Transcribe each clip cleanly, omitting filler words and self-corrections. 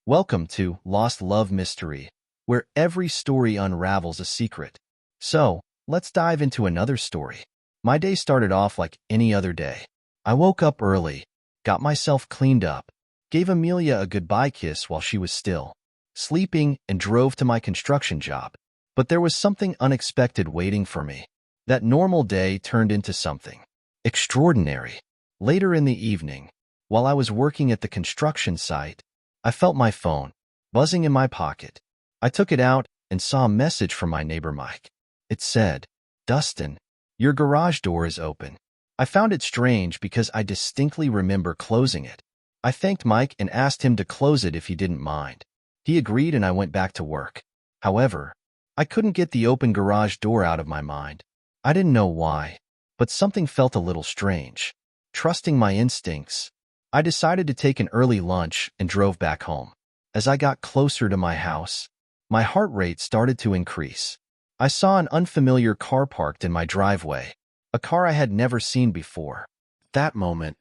Welcome to Lost Love Mystery, where every story unravels a secret. So, let's dive into another story. My day started off like any other day. I woke up early, got myself cleaned up, gave Amelia a goodbye kiss while she was still sleeping, and drove to my construction job. But there was something unexpected waiting for me. That normal day turned into something extraordinary. Later in the evening, while I was working at the construction site, I felt my phone buzzing in my pocket. I took it out and saw a message from my neighbor Mike. It said, "Dustin, your garage door is open." I found it strange because I distinctly remember closing it. I thanked Mike and asked him to close it if he didn't mind. He agreed and I went back to work. However, I couldn't get the open garage door out of my mind. I didn't know why, but something felt a little strange. Trusting my instincts, I decided to take an early lunch and drove back home. As I got closer to my house, my heart rate started to increase. I saw an unfamiliar car parked in my driveway, a car I had never seen before. At that moment,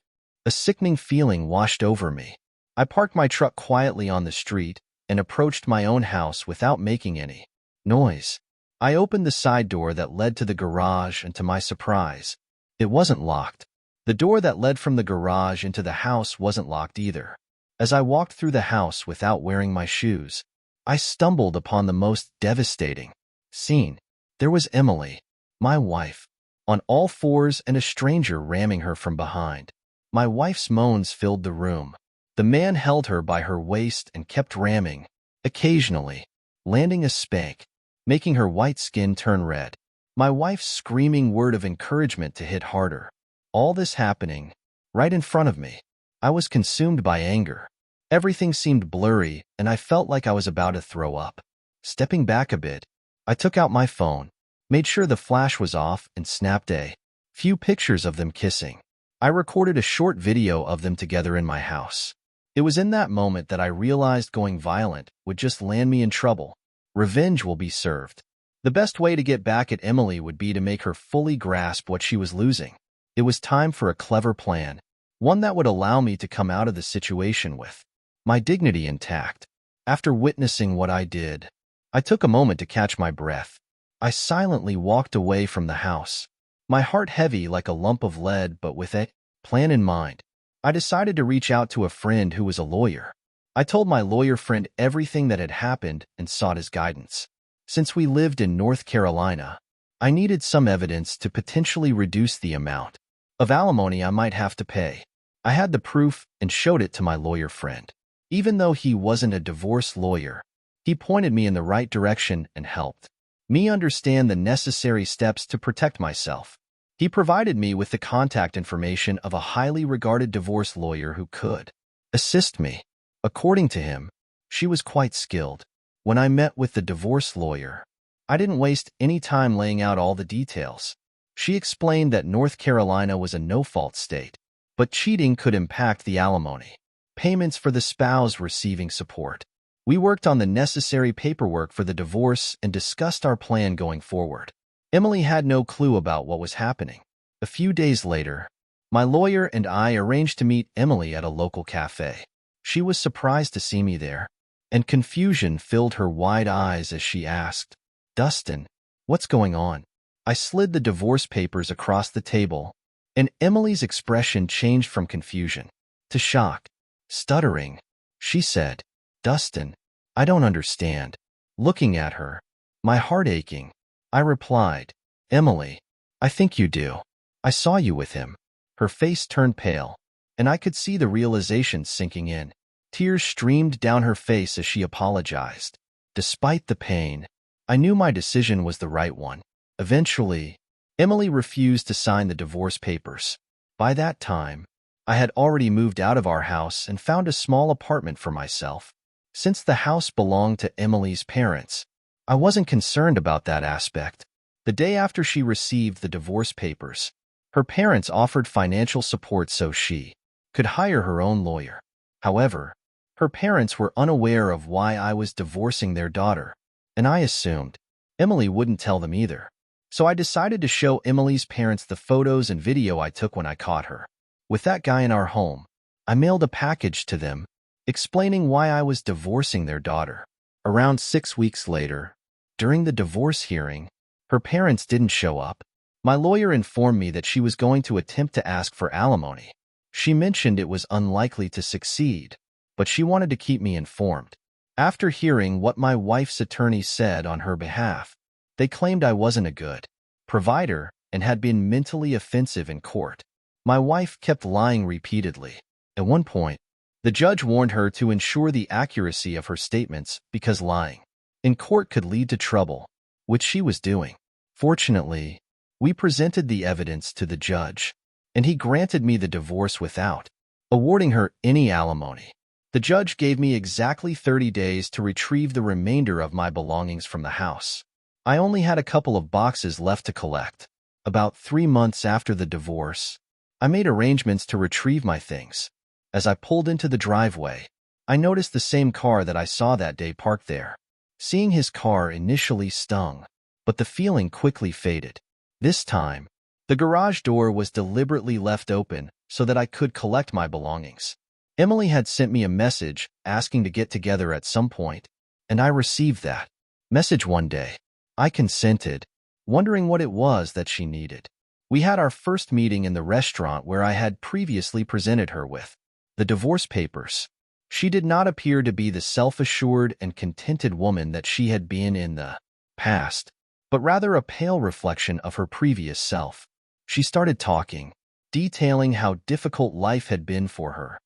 a sickening feeling washed over me. I parked my truck quietly on the street and approached my own house without making any noise. I opened the side door that led to the garage, and to my surprise, it wasn't locked. The door that led from the garage into the house wasn't locked either. As I walked through the house without wearing my shoes, I stumbled upon the most devastating scene. There was Emily, my wife, on all fours and a stranger ramming her from behind. My wife's moans filled the room. The man held her by her waist and kept ramming, occasionally landing a spank, making her white skin turn red. My wife's screaming word of encouragement to hit harder. All this happening right in front of me. I was consumed by anger. Everything seemed blurry, and I felt like I was about to throw up. Stepping back a bit, I took out my phone, made sure the flash was off, and snapped a few pictures of them kissing. I recorded a short video of them together in my house. It was in that moment that I realized going violent would just land me in trouble. Revenge will be served. The best way to get back at Emily would be to make her fully grasp what she was losing. It was time for a clever plan, one that would allow me to come out of the situation with my dignity intact. After witnessing what I did, I took a moment to catch my breath. I silently walked away from the house, my heart heavy like a lump of lead, but with a plan in mind. I decided to reach out to a friend who was a lawyer. I told my lawyer friend everything that had happened and sought his guidance. Since we lived in North Carolina, I needed some evidence to potentially reduce the amount of alimony I might have to pay. I had the proof and showed it to my lawyer friend. Even though he wasn't a divorce lawyer, he pointed me in the right direction and helped me understand the necessary steps to protect myself. He provided me with the contact information of a highly regarded divorce lawyer who could assist me. According to him, she was quite skilled. When I met with the divorce lawyer, I didn't waste any time laying out all the details. She explained that North Carolina was a no-fault state, but cheating could impact the alimony payments for the spouse receiving support. We worked on the necessary paperwork for the divorce and discussed our plan going forward. Emily had no clue about what was happening. A few days later, my lawyer and I arranged to meet Emily at a local cafe. She was surprised to see me there, and confusion filled her wide eyes as she asked, "Dustin, what's going on?" I slid the divorce papers across the table, and Emily's expression changed from confusion to shock. Stuttering, she said, "Dustin, I don't understand." Looking at her, my heart aching, I replied, "Emily, I think you do. I saw you with him." Her face turned pale, and I could see the realization sinking in. Tears streamed down her face as she apologized. Despite the pain, I knew my decision was the right one. Eventually, Emily refused to sign the divorce papers. By that time, I had already moved out of our house and found a small apartment for myself. Since the house belonged to Emily's parents, I wasn't concerned about that aspect. The day after she received the divorce papers, her parents offered financial support so she could hire her own lawyer. However, her parents were unaware of why I was divorcing their daughter, and I assumed Emily wouldn't tell them either. So I decided to show Emily's parents the photos and video I took when I caught her with that guy in our home. I mailed a package to them, explaining why I was divorcing their daughter. Around 6 weeks later, during the divorce hearing, her parents didn't show up. My lawyer informed me that she was going to attempt to ask for alimony. She mentioned it was unlikely to succeed, but she wanted to keep me informed. After hearing what my wife's attorney said on her behalf, they claimed I wasn't a good provider and had been mentally offensive in court. My wife kept lying repeatedly. At one point, the judge warned her to ensure the accuracy of her statements because lying in court could lead to trouble, which she was doing. Fortunately, we presented the evidence to the judge, and he granted me the divorce without awarding her any alimony. The judge gave me exactly 30 days to retrieve the remainder of my belongings from the house. I only had a couple of boxes left to collect. About 3 months after the divorce, I made arrangements to retrieve my things. As I pulled into the driveway, I noticed the same car that I saw that day parked there. Seeing his car initially stung, but the feeling quickly faded. This time, the garage door was deliberately left open so that I could collect my belongings. Emily had sent me a message asking to get together at some point, and I received that message one day. I consented, wondering what it was that she needed. We had our first meeting in the restaurant where I had previously presented her with the divorce papers. She did not appear to be the self-assured and contented woman that she had been in the past, but rather a pale reflection of her previous self. She started talking, detailing how difficult life had been for her,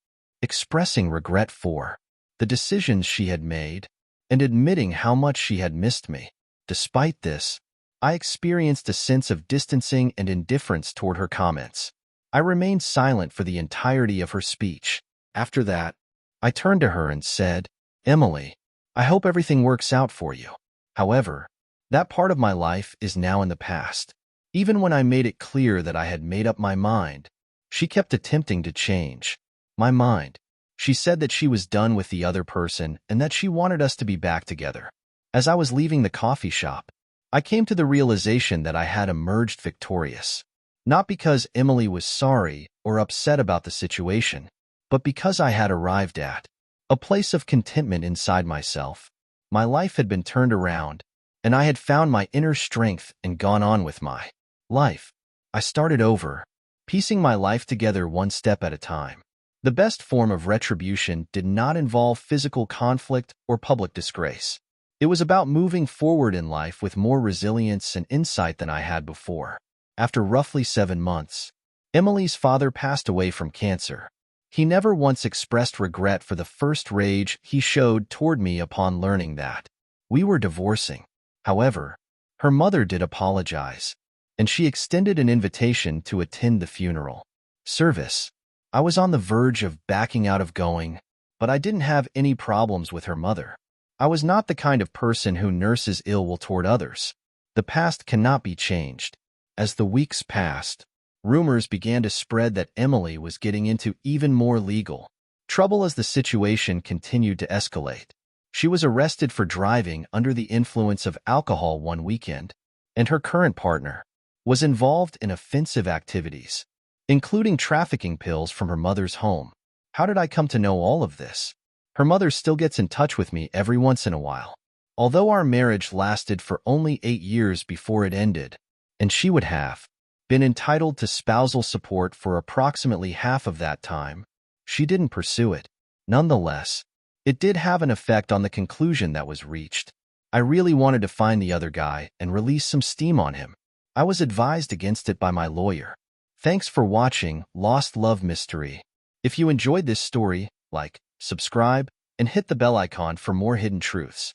expressing regret for the decisions she had made, and admitting how much she had missed me. Despite this, I experienced a sense of distancing and indifference toward her comments. I remained silent for the entirety of her speech. After that, I turned to her and said, "Emily, I hope everything works out for you. However, that part of my life is now in the past." Even when I made it clear that I had made up my mind, she kept attempting to change my mind. She said that she was done with the other person and that she wanted us to be back together. As I was leaving the coffee shop, I came to the realization that I had emerged victorious. Not because Emily was sorry or upset about the situation, but because I had arrived at a place of contentment inside myself. My life had been turned around, and I had found my inner strength and gone on with my life. I started over, piecing my life together one step at a time. The best form of retribution did not involve physical conflict or public disgrace. It was about moving forward in life with more resilience and insight than I had before. After roughly 7 months, Emily's father passed away from cancer. He never once expressed regret for the first rage he showed toward me upon learning that we were divorcing. However, her mother did apologize, and she extended an invitation to attend the funeral service. I was on the verge of backing out of going, but I didn't have any problems with her mother. I was not the kind of person who nurses ill will toward others. The past cannot be changed. As the weeks passed, rumors began to spread that Emily was getting into even more legal trouble as the situation continued to escalate. She was arrested for driving under the influence of alcohol one weekend, and her current partner was involved in offensive activities, including trafficking pills from her mother's home. How did I come to know all of this? Her mother still gets in touch with me every once in a while. Although our marriage lasted for only 8 years before it ended, and she would have been entitled to spousal support for approximately half of that time, she didn't pursue it. Nonetheless, it did have an effect on the conclusion that was reached. I really wanted to find the other guy and release some steam on him. I was advised against it by my lawyer. Thanks for watching Lost Love Mystery. If you enjoyed this story, like, subscribe, and hit the bell icon for more hidden truths.